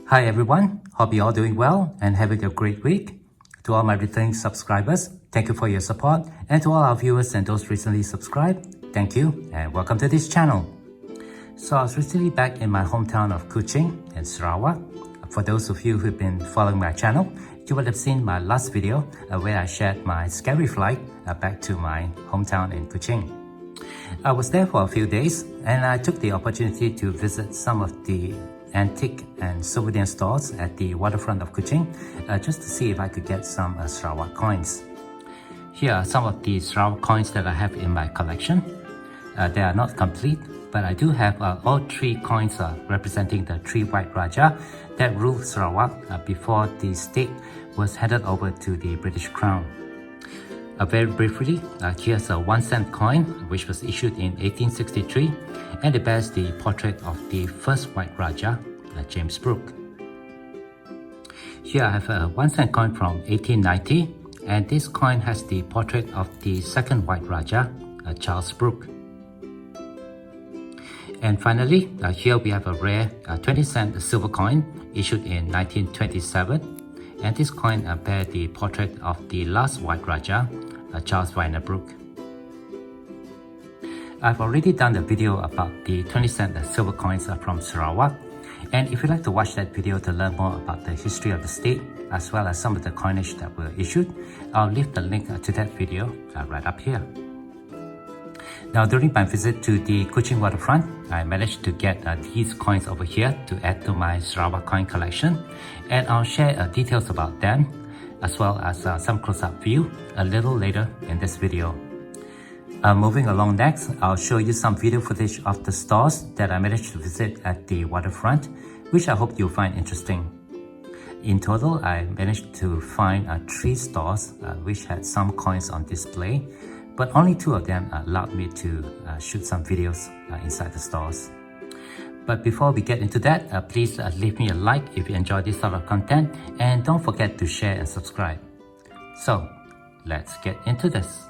Hi everyone, hope you're all doing well and having a great week. To all my returning subscribers, thank you for your support, and to all our viewers and those recently subscribed, thank you and welcome to this channel. So I was recently back in my hometown of Kuching in Sarawak. For those of you who've been following my channel, you would have seen my last video where I shared my scary flight back to my hometown in Kuching. I was there for a few days and I took the opportunity to visit some of the antique and souvenir stores at the waterfront of Kuching just to see if I could get some Sarawak coins. Here are some of the Sarawak coins that I have in my collection. They are not complete, but I do have all three coins representing the three White Rajahs that ruled Sarawak before the state was handed over to the British Crown. Very briefly, here's a 1 cent coin which was issued in 1863, and it bears the portrait of the first White Rajah, James Brooke. Here I have a 1 cent coin from 1890, and this coin has the portrait of the second White Rajah, Charles Brooke. And finally, here we have a rare 20 cent silver coin issued in 1927, and this coin bears the portrait of the last White Rajah, Charles Vyner Brooke. I've already done a video about the 20 cent silver coins from Sarawak, and if you'd like to watch that video to learn more about the history of the state as well as some of the coinage that were issued, I'll leave the link to that video right up here. Now, during my visit to the Kuching Waterfront, I managed to get these coins over here to add to my Sarawak coin collection, and I'll share details about them as well as some close-up view a little later in this video. Moving along next, I'll show you some video footage of the stores that I managed to visit at the waterfront, which I hope you'll find interesting. In total, I managed to find 3 stores which had some coins on display, but only 2 of them allowed me to shoot some videos inside the stores. But before we get into that, please leave me a like if you enjoy this sort of content, and don't forget to share and subscribe. So, let's get into this.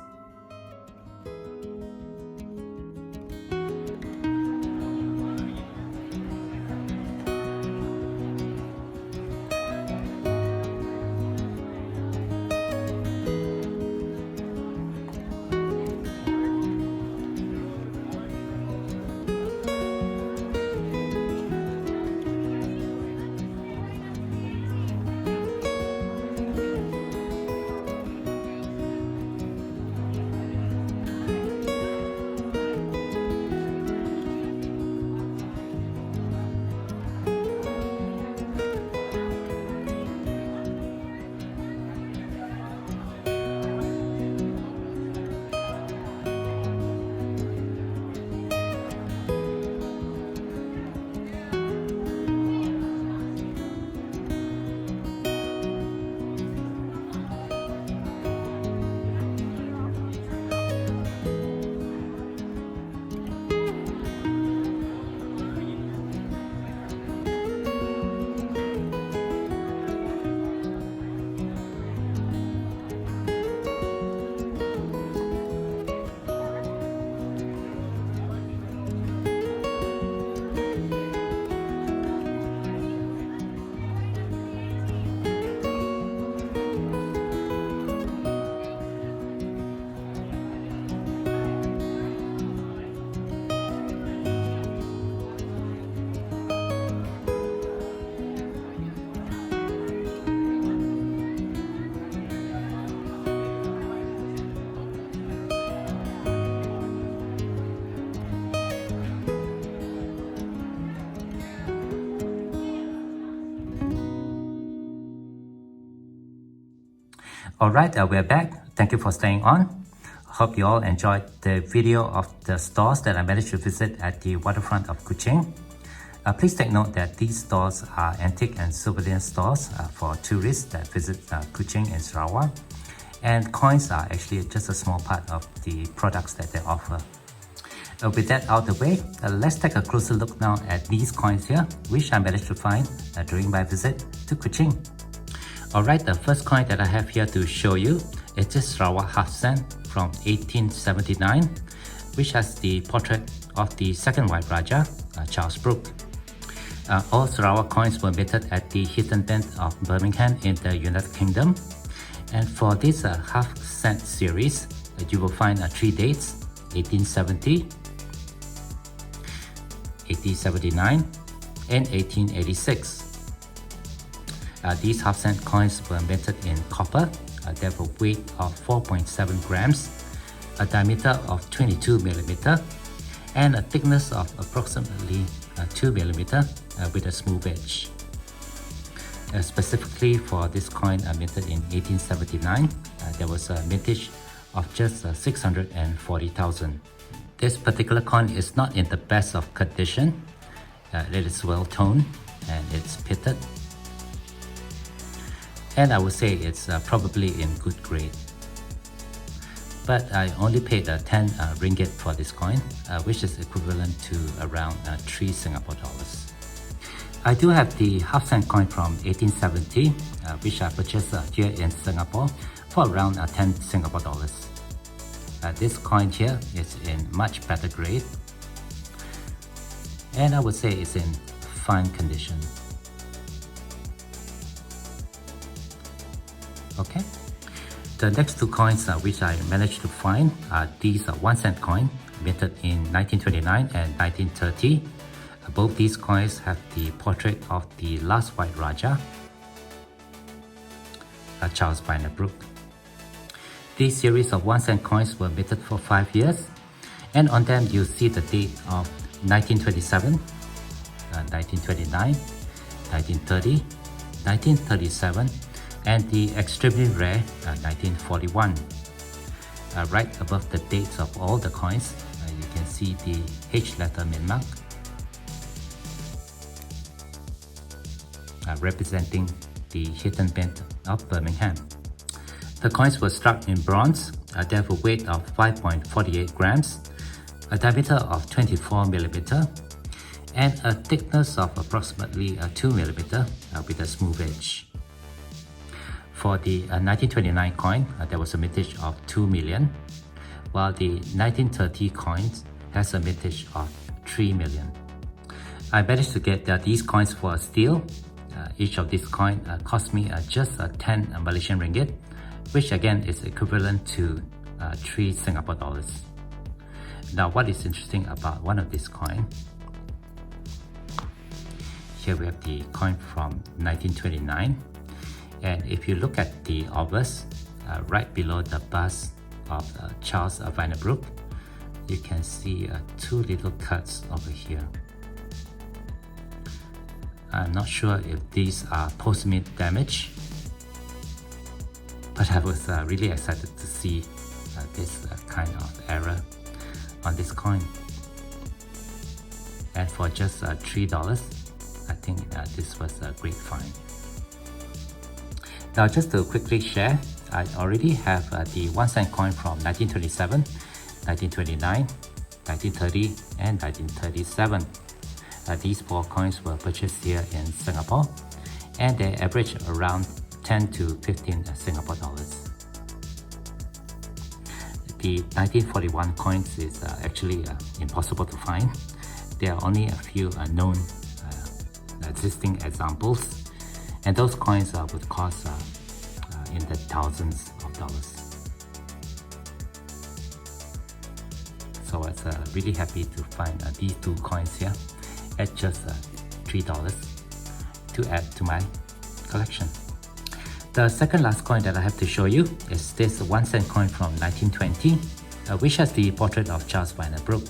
Alright, we're back. Thank you for staying on. Hope you all enjoyed the video of the stores that I managed to visit at the waterfront of Kuching. Please take note that these stores are antique and souvenir stores for tourists that visit Kuching in Sarawak. And coins are actually just a small part of the products that they offer. With that out of the way, let's take a closer look now at these coins here, which I managed to find during my visit to Kuching. Alright, the first coin that I have here to show you is this Sarawak half cent from 1879, which has the portrait of the second White Rajah, Charles Brooke. All Sarawak coins were minted at the Hilton Mint of Birmingham in the United Kingdom. And for this half cent series, you will find 3 dates: 1870, 1879, and 1886. These half cent coins were minted in copper. They have a weight of 4.7 grams, a diameter of 22 millimeter, and a thickness of approximately 2 millimeter with a smooth edge. Specifically for this coin minted in 1879, there was a mintage of just 640,000. This particular coin is not in the best of condition. It is well toned and it's pitted. And I would say it's probably in good grade. But I only paid 10 ringgit for this coin, which is equivalent to around 3 Singapore dollars. I do have the half cent coin from 1870, which I purchased here in Singapore for around 10 Singapore dollars. This coin here is in much better grade, and I would say it's in fine condition. Okay, the next 2 coins which I managed to find are these 1 cent coin minted in 1929 and 1930. Both these coins have the portrait of the last White Rajah, Charles Vyner Brooke. These series of 1 cent coins were minted for 5 years, and on them you see the date of 1927, 1929, 1930, 1937, and the extremely rare 1941. Right above the dates of all the coins, you can see the H letter mint mark, representing the Hilton Mint of Birmingham. The coins were struck in bronze. They have a weight of 5.48 grams, a diameter of 24 millimeter, and a thickness of approximately 2 millimeter with a smooth edge. For the 1929 coin, there was a mintage of 2 million, while the 1930 coins has a mintage of 3 million. I managed to get these coins for a steal. Each of these coins cost me just 10 Malaysian ringgit, which again is equivalent to 3 Singapore dollars. Now, what is interesting about one of these coins, here we have the coin from 1929, and if you look at the obverse, right below the bust of Charles Vyner Brooke, you can see 2 little cuts over here. I'm not sure if these are post-mint damage, but I was really excited to see this kind of error on this coin. And for just $3, I think this was a great find. Now, just to quickly share, I already have the 1 cent coin from 1927, 1929, 1930, and 1937. These 4 coins were purchased here in Singapore, and they average around 10 to 15 Singapore dollars. The 1941 coins is actually impossible to find. There are only a few known existing examples, and those coins would cost in the thousands of dollars. So I was really happy to find these 2 coins here at just $3 to add to my collection. The second last coin that I have to show you is this 1 cent coin from 1920, which has the portrait of Charles Vyner Brooke.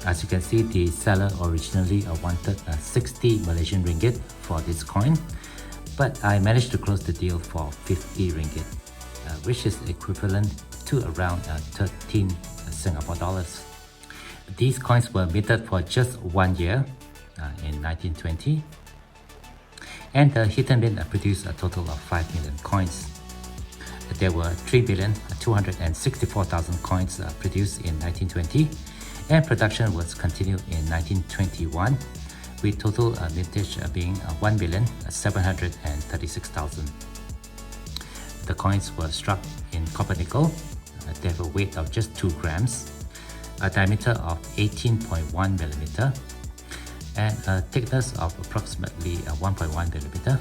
As you can see, the seller originally wanted 60 Malaysian ringgit for this coin, but I managed to close the deal for 50 ringgit, which is equivalent to around 13 Singapore dollars. These coins were minted for just 1 year in 1920, and the Hilton Mint produced a total of 5 million coins. There were 3,264,000 coins produced in 1920, and production was continued in 1921, with total mintage being 1,736,000. The coins were struck in copper nickel. They have a weight of just 2 grams, a diameter of 18.1 millimeter, and a thickness of approximately 1.1 millimeter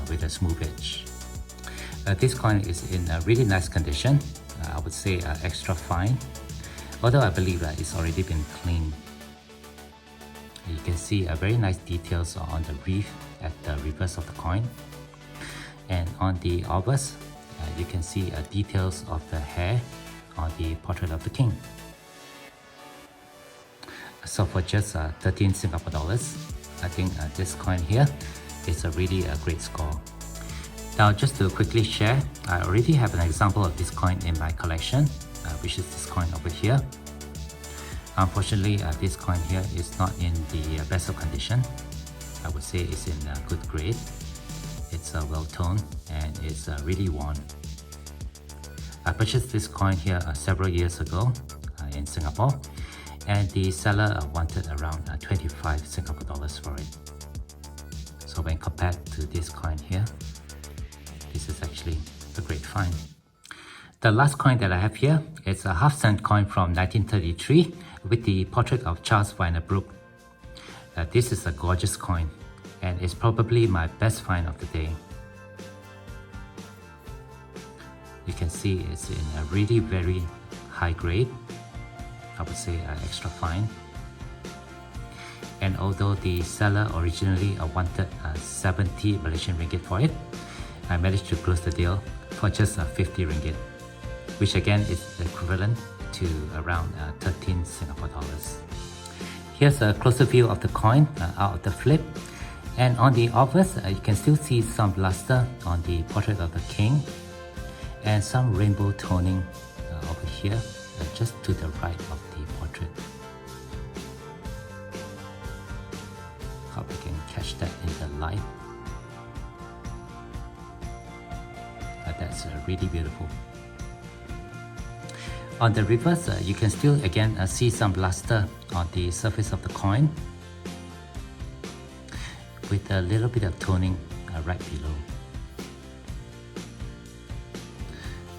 with a smooth edge. This coin is in a really nice condition. I would say extra fine, although I believe that it's already been cleaned. You can see very nice details on the reef at the reverse of the coin, and on the obverse you can see details of the hair on the portrait of the king. So for just 13 Singapore dollars, I think this coin here is a really great score. Now just to quickly share, I already have an example of this coin in my collection, which is this coin over here. Unfortunately, this coin here is not in the best of condition. I would say it's in good grade. It's well toned and it's really worn. I purchased this coin here several years ago in Singapore, and the seller wanted around 25 Singapore dollars for it. So when compared to this coin here, this is actually a great find. The last coin that I have here is a half-cent coin from 1933 with the portrait of Charles Vyner Brooke. This is a gorgeous coin and it's probably my best find of the day. You can see it's in a really very high grade. I would say extra fine. And although the seller originally wanted 70 Malaysian ringgit for it, I managed to close the deal for just 50 ringgit, which again is equivalent to around 13 Singapore dollars. Here's a closer view of the coin out of the flip, and on the obverse you can still see some luster on the portrait of the king and some rainbow toning over here just to the right of the portrait. Hope you can catch that in the light. That's really beautiful. On the reverse, you can still again see some luster on the surface of the coin with a little bit of toning right below.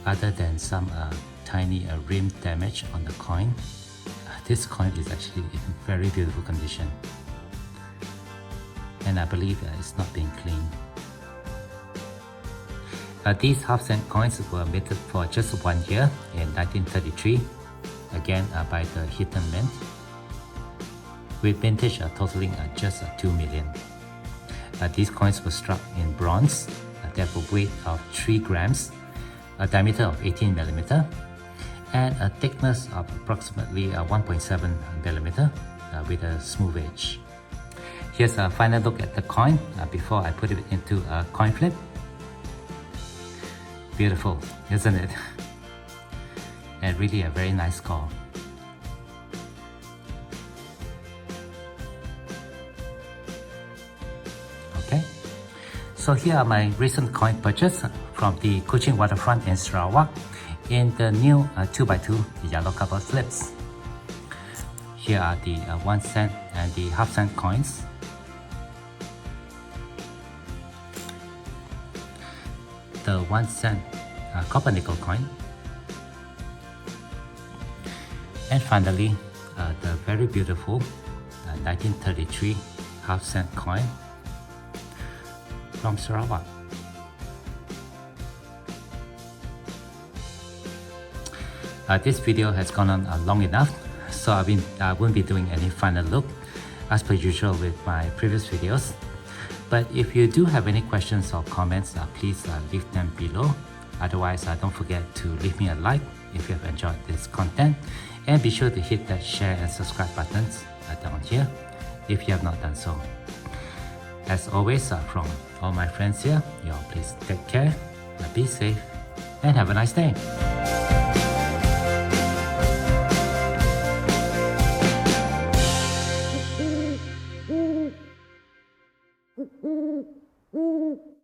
Other than some tiny rim damage on the coin, this coin is actually in very beautiful condition, and I believe it's not being cleaned. These half-cent coins were minted for just 1 year in 1933, again by the Hilton Mint, with vintage totaling just 2 million. These coins were struck in bronze, they have a weight of 3 grams, a diameter of 18 millimeter, and a thickness of approximately 1.7 millimeter with a smooth edge. Here's a final look at the coin before I put it into a coin flip. Beautiful, isn't it? And really a very nice score. Okay, so here are my recent coin purchase from the Kuching Waterfront in Sarawak in the new 2x2 yellow cover flips. Here are the 1 cent and the half-cent coins. The 1 cent copper nickel coin, and finally the very beautiful 1933 half-cent coin from Sarawak. This video has gone on long enough, so I won't be doing any final look as per usual with my previous videos. But if you do have any questions or comments, please leave them below. Otherwise, don't forget to leave me a like if you have enjoyed this content, and be sure to hit that share and subscribe buttons down here if you have not done so. As always, from all my friends here, you all please take care, be safe, and have a nice day. Mm-hmm.